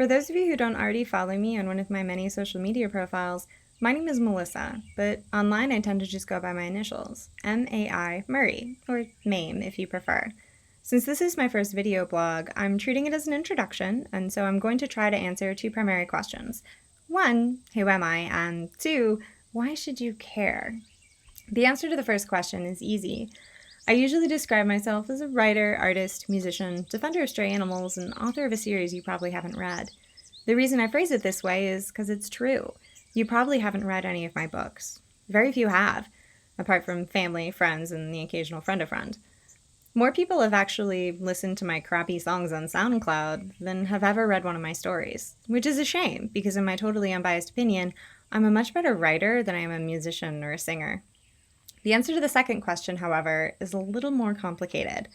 For those of you who don't already follow me on one of my many social media profiles, my name is Melissa, but online I tend to just go by my initials, M-A-I-Murray, or MAME if you prefer. Since this is my first video blog, I'm treating it as an introduction, and so I'm going to try to answer two primary questions. One, who am I? And two, why should you care? The answer to the first question is easy. I usually describe myself as a writer, artist, musician, defender of stray animals, and author of a series you probably haven't read. The reason I phrase it this way is because it's true. You probably haven't read any of my books. Very few have, apart from family, friends, and the occasional friend of friend. More people have actually listened to my crappy songs on SoundCloud than have ever read one of my stories, which is a shame because in my totally unbiased opinion, I'm a much better writer than I am a musician or a singer. The answer to the second question, however, is a little more complicated.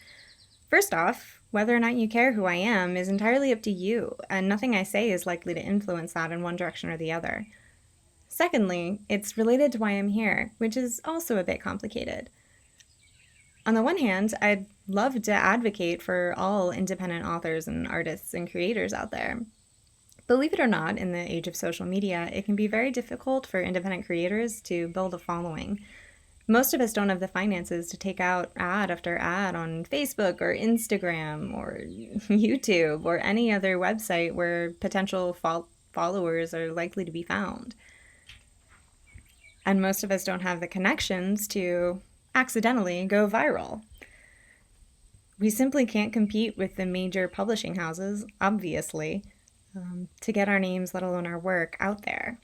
First off, whether or not you care who I am is entirely up to you, and nothing I say is likely to influence that in one direction or the other. Secondly, it's related to why I'm here, which is also a bit complicated. On the one hand, I'd love to advocate for all independent authors and artists and creators out there. Believe it or not, in the age of social media, it can be very difficult for independent creators to build a following. Most of us don't have the finances to take out ad after ad on Facebook or Instagram or YouTube or any other website where potential followers are likely to be found. And most of us don't have the connections to accidentally go viral. We simply can't compete with the major publishing houses, obviously, to get our names, let alone our work, out there.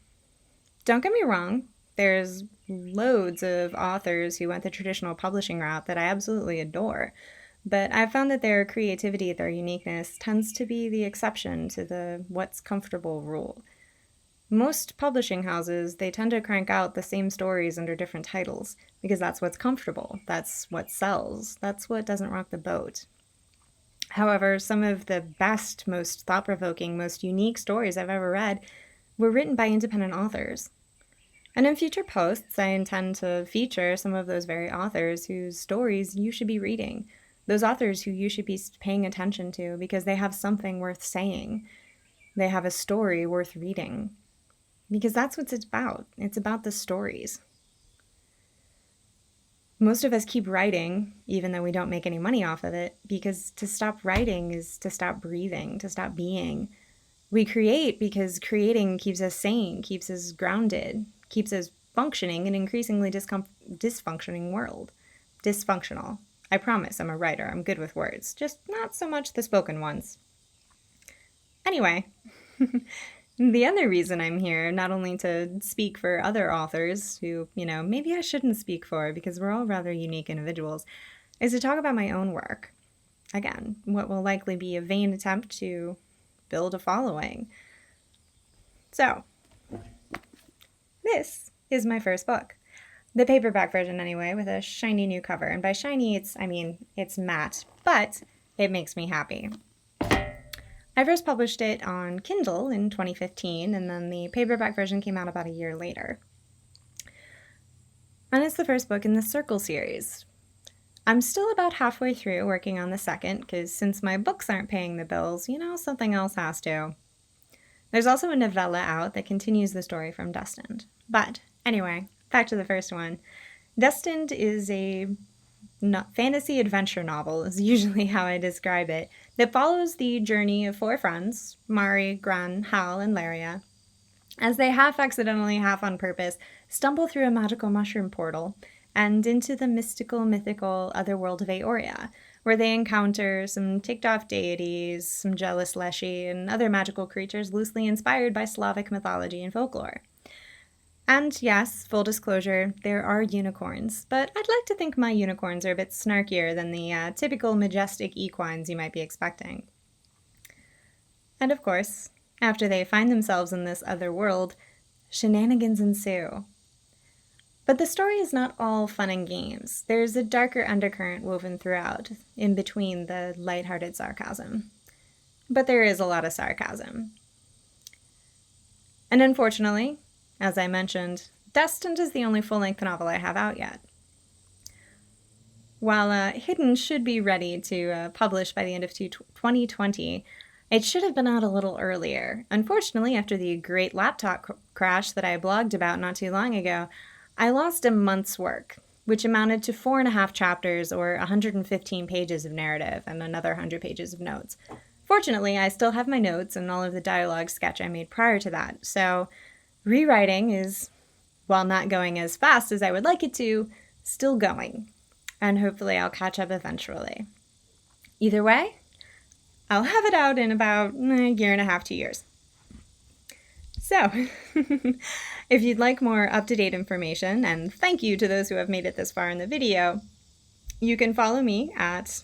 Don't get me wrong. There's loads of authors who went the traditional publishing route that I absolutely adore, but I've found that their creativity, their uniqueness, tends to be the exception to the what's comfortable rule. Most publishing houses, they tend to crank out the same stories under different titles because that's what's comfortable, that's what sells, that's what doesn't rock the boat. However, some of the best, most thought-provoking, most unique stories I've ever read were written by independent authors. And in future posts, I intend to feature some of those very authors whose stories you should be reading, those authors who you should be paying attention to because they have something worth saying. They have a story worth reading. Because that's what it's about. It's about the stories. Most of us keep writing, even though we don't make any money off of it, because to stop writing is to stop breathing, to stop being. We create because creating keeps us sane, keeps us grounded, keeps us functioning in an increasingly dysfunctioning world. Dysfunctional. I promise I'm a writer. I'm good with words. Just not so much the spoken ones. Anyway, the other reason I'm here, not only to speak for other authors who, maybe I shouldn't speak for because we're all rather unique individuals, is to talk about my own work. Again, what will likely be a vain attempt to build a following. So, this is my first book. The paperback version anyway, with a shiny new cover. And by shiny, it's matte, but it makes me happy. I first published it on Kindle in 2015, and then the paperback version came out about a year later. And it's the first book in the Circle series. I'm still about halfway through working on the second, because since my books aren't paying the bills, something else has to. There's also a novella out that continues the story from Destined. But anyway, back to the first one. Destined is a fantasy adventure novel, is usually how I describe it, that follows the journey of four friends, Mari, Gren, Hal, and Laria, as they half accidentally, half on purpose, stumble through a magical mushroom portal and into the mystical, mythical otherworld of Aorea, where they encounter some ticked-off deities, some jealous leshy, and other magical creatures loosely inspired by Slavic mythology and folklore. And yes, full disclosure, there are unicorns, but I'd like to think my unicorns are a bit snarkier than the typical majestic equines you might be expecting. And of course, after they find themselves in this other world, shenanigans ensue. But the story is not all fun and games. There's a darker undercurrent woven throughout, in between the lighthearted sarcasm. But there is a lot of sarcasm. And unfortunately, as I mentioned, Destined is the only full-length novel I have out yet. While Hidden should be ready to publish by the end of 2020, It should have been out a little earlier. Unfortunately, after the great laptop crash that I blogged about not too long ago, I lost a month's work, which amounted to 4.5 chapters or 115 pages of narrative and another 100 pages of notes. Fortunately, I still have my notes and all of the dialogue sketch I made prior to that, so rewriting is, while not going as fast as I would like it to, still going. And hopefully I'll catch up eventually. Either way, I'll have it out in about a year and a half, 2 years. So, if you'd like more up-to-date information, and thank you to those who have made it this far in the video, you can follow me at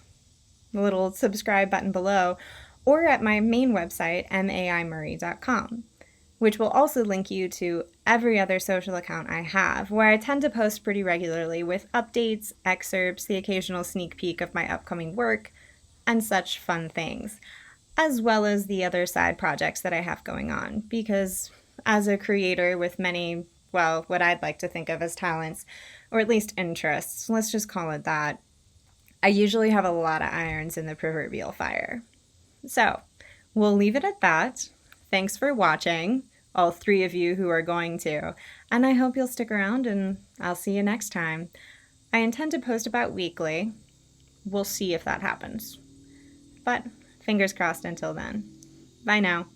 the little subscribe button below or at my main website, maimurray.com, which will also link you to every other social account I have, where I tend to post pretty regularly with updates, excerpts, the occasional sneak peek of my upcoming work, and such fun things, as well as the other side projects that I have going on, because as a creator with many, well, what I'd like to think of as talents, or at least interests, let's just call it that, I usually have a lot of irons in the proverbial fire. So, we'll leave it at that. Thanks for watching, all 3 of you who are going to, and I hope you'll stick around and I'll see you next time. I intend to post about weekly. We'll see if that happens. But fingers crossed until then. Bye now.